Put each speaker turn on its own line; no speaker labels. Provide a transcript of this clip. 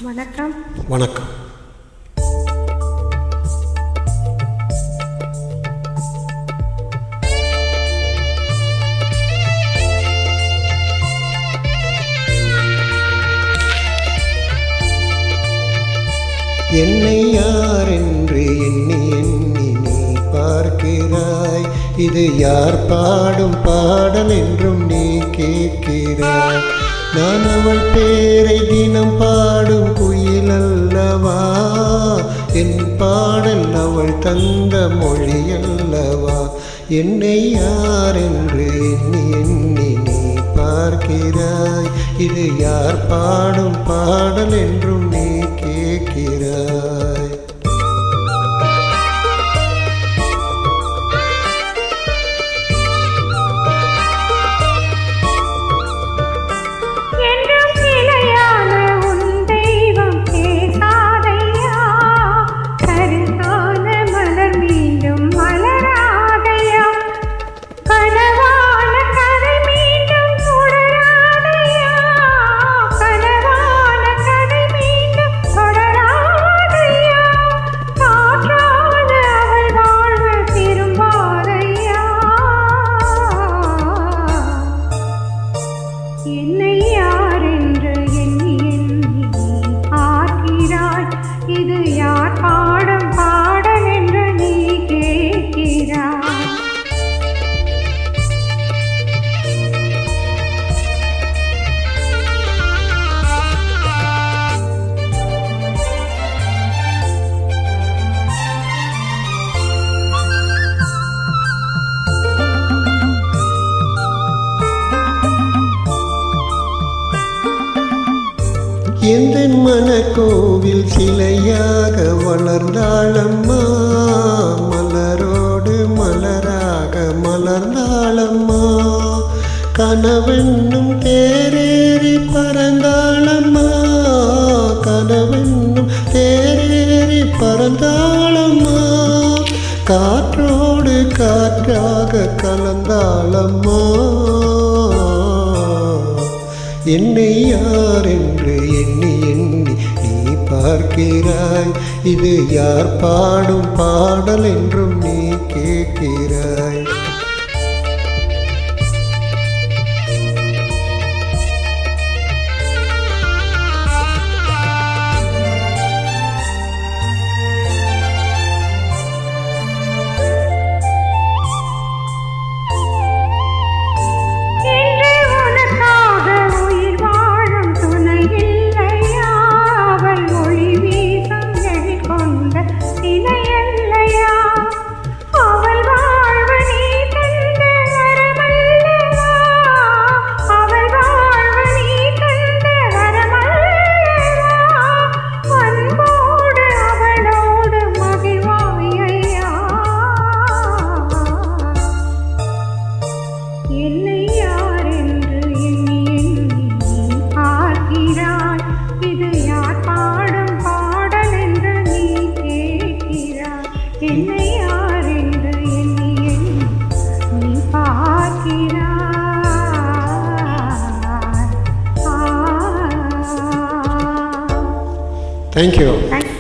வணக்கம்.
வணக்கம். என்னை யார் என்று எண்ணி எண்ணி நீ பார்க்கிறாய். இது யார் பாடும் பாடல் என்றும் நீ கேட்கிறாய். நான் அவள் பேரை தினம் பாடும் குயில் அல்லவா, என் பாடல் அவள் தந்த மொழி அல்லவா. என்னை யார் என்று எண்ணி எண்ணி நீ பார்க்கிறாய். இது யார் பாடும் பாடல் என்றும் நீ கேட்கிறாய்.
என்னை யார் என்று எண்ணி எண்ணி நீ பார்க்கிறாய். இது யார் பாடும் பாடல் என்று நீ கேட்கிறாய்.
எந்த மனக்கோவில் சிலையாக வளர்ந்தாளம்மா, மலரோடு மலராக மலர்ந்தாளம்மா. கனவென்னும் தேரேறி பறந்தாளம்மா, கனவென்னும் தேரேறி பறந்தாளம்மா. காற்றோடு காற்றாக கலந்தாளம்மா. என்னை யார் என்று எண்ணி எண்ணி நீ பார்க்கிறாய். இது யார் பாடும் பாடல் என்றும் நீ கேட்கிறாய்.
என்னை யார் என்று எண்ணி எண்ணி நீ பார்க்கிறாய். இது யார் பாடும் பாடல் என்று நீ கேட்கிறாய். என்னை யார் என்று எண்ணி எண்ணி நீ பார்க்கிறாய்.
Thank you.